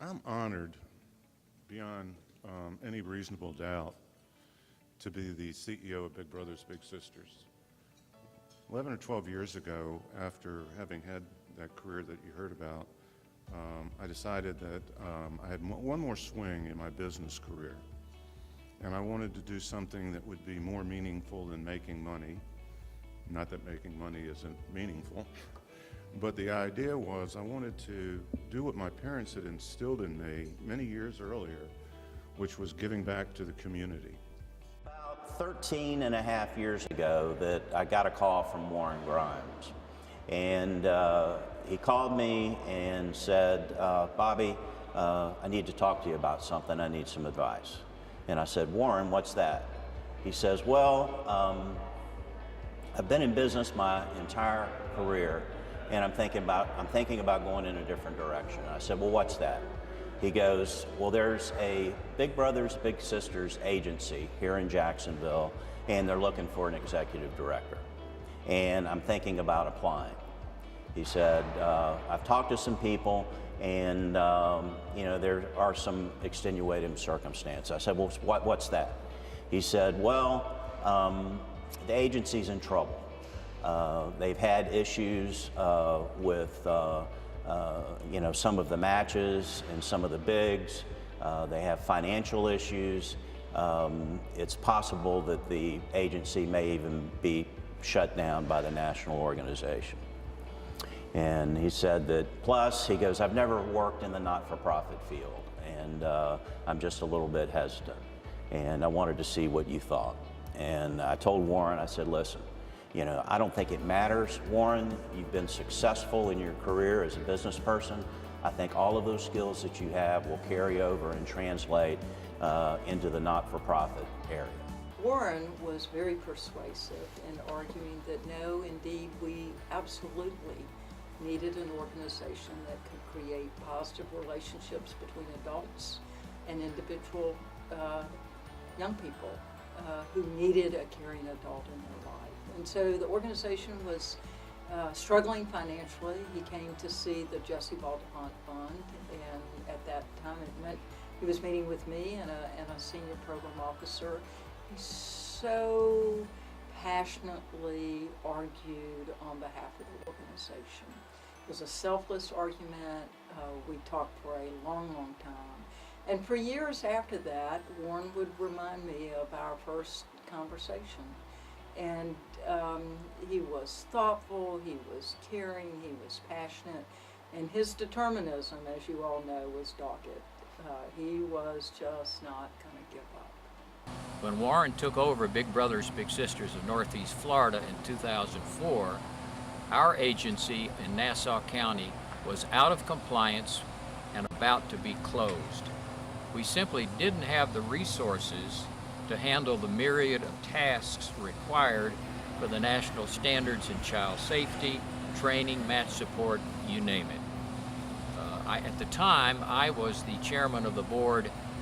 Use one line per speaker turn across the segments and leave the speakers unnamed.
I'm honored beyond any reasonable doubt to be the CEO of Big Brothers Big Sisters. 11 or 12 years ago, after having had that career that you heard about, I decided that I had one more swing in my business career, and I wanted to do something that would be more meaningful than making money. Not that making money isn't meaningful, but the idea was I wanted to do what my parents had instilled in me many years earlier, which was giving back to the community.
About 13 and a half years ago that I got a call from Warren Grymes. And he called me and said, Bobby, I need to talk to you about something. I need some advice. And I said, Warren, what's that? He says, well, I've been in business my entire career, and I'm thinking about going in a different direction. I said, well, what's that? He goes, well, there's a Big Brothers Big Sisters agency here in Jacksonville, and they're looking for an executive director, and I'm thinking about applying. He said, I've talked to some people, and you know, there are some extenuating circumstances. I said, well, what's that? He said, well, the agency's in trouble. They've had issues with you know, some of the matches and some of the bigs. They have financial issues. It's possible that the agency may even be shut down by the national organization. And he said that, plus, he goes, I've never worked in the not-for-profit field, and I'm just a little bit hesitant, and I wanted to see what you thought. And I told Warren, I said, listen, you know, I don't think it matters, Warren. You've been successful in your career as a business person. I think all of those skills that you have will carry over and translate into the not-for-profit area.
Warren was very persuasive in arguing that no, indeed, we absolutely needed an organization that could create positive relationships between adults and individual young people who needed a caring adult in their life. And so the organization was struggling financially. He came to see the Jesse Baldwin Fund, and at that time it meant he was meeting with me and a senior program officer. He so passionately argued on behalf of the organization. It was a selfless argument. We talked for a long, long time. And for years after that, Warren would remind me of our first conversation. And he was thoughtful, he was caring, he was passionate, and his determinism, as you all know, was dogged. He was just not going to give up.
When Warren took over Big Brothers Big Sisters of Northeast Florida in 2004, our agency in Nassau County was out of compliance and about to be closed. We simply didn't have the resources to handle the myriad of tasks required for the national standards in child safety, training, match support, you name it. At the time, I was the chairman of the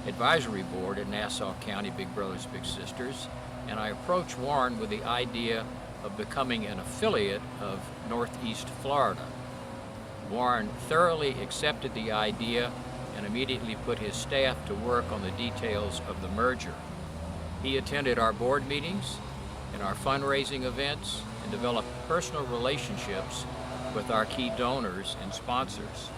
advisory board at Nassau County Big Brothers Big Sisters, and I approached Warren with the idea of becoming an affiliate of Northeast Florida. Warren thoroughly accepted the idea and immediately put his staff to work on the details of the merger. He attended our board meetings and our fundraising events and developed personal relationships with our key donors and sponsors.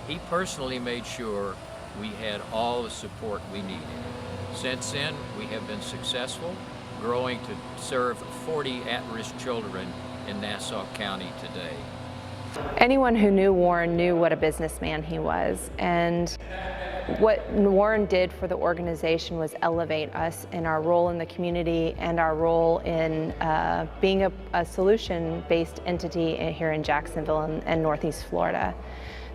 He personally made sure we had all the support we needed. Since then, we have been successful, growing to serve 40 at-risk children in Nassau County today.
Anyone who knew Warren knew what a businessman he was, and what Warren did for the organization was elevate us in our role in the community and our role in being a solution-based entity here in Jacksonville and Northeast Florida.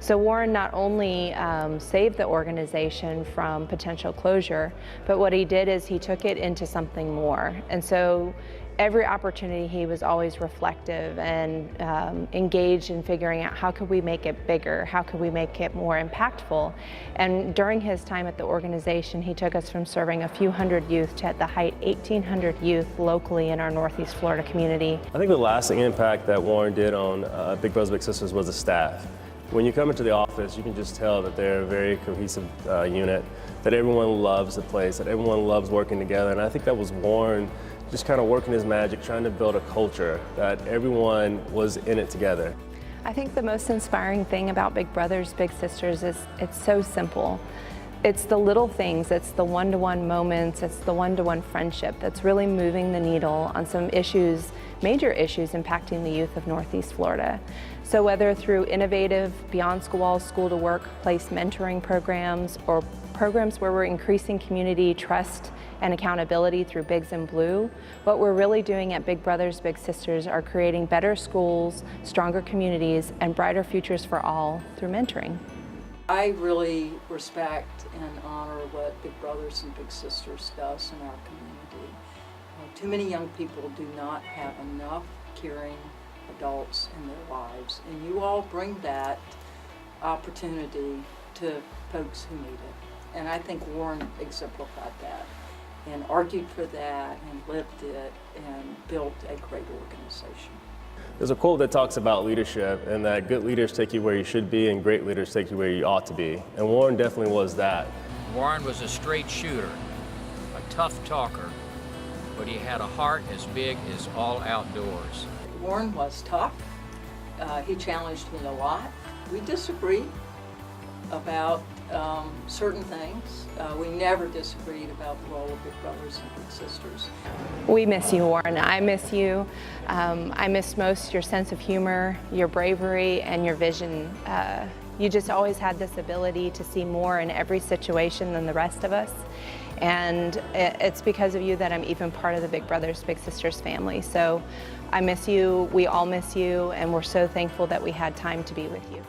So Warren not only saved the organization from potential closure, but what he did is he took it into something more. And so every opportunity he was always reflective and engaged in figuring out how could we make it bigger, how could we make it more impactful. And during his time at the organization, he took us from serving a few hundred youth to at the height 1,800 youth locally in our Northeast Florida community.
I think the lasting impact that Warren did on Big Brothers Big Sisters was the staff. When you come into the office, you can just tell that they're a very cohesive unit, that everyone loves the place, that everyone loves working together. And I think that was Warren just kind of working his magic, trying to build a culture that everyone was in it together.
I think the most inspiring thing about Big Brothers Big Sisters is it's so simple. It's the little things, it's the one-to-one moments, it's the one-to-one friendship that's really moving the needle on some issues, major issues impacting the youth of Northeast Florida. So whether through innovative beyond school walls, school to workplace mentoring programs, or programs where we're increasing community trust and accountability through Bigs in Blue, what we're really doing at Big Brothers Big Sisters are creating better schools, stronger communities, and brighter futures for all through mentoring.
I really respect and honor what Big Brothers and Big Sisters does in our community. Too many young people do not have enough caring adults in their lives, and you all bring that opportunity to folks who need it. And I think Warren exemplified that and argued for that and lived it and built a great organization.
There's a quote that talks about leadership and that good leaders take you where you should be and great leaders take you where you ought to be. And Warren definitely was that.
Warren was a straight shooter, a tough talker, but he had a heart as big as all outdoors.
Warren was tough. He challenged me a lot. We disagreed about certain things. We never disagreed about the role of Big Brothers and Big Sisters.
We miss you, Warren. I miss you. I miss most your sense of humor, your bravery, and your vision. You just always had this ability to see more in every situation than the rest of us. And it's because of you that I'm even part of the Big Brothers Big Sisters family. So I miss you, we all miss you, and we're so thankful that we had time to be with you.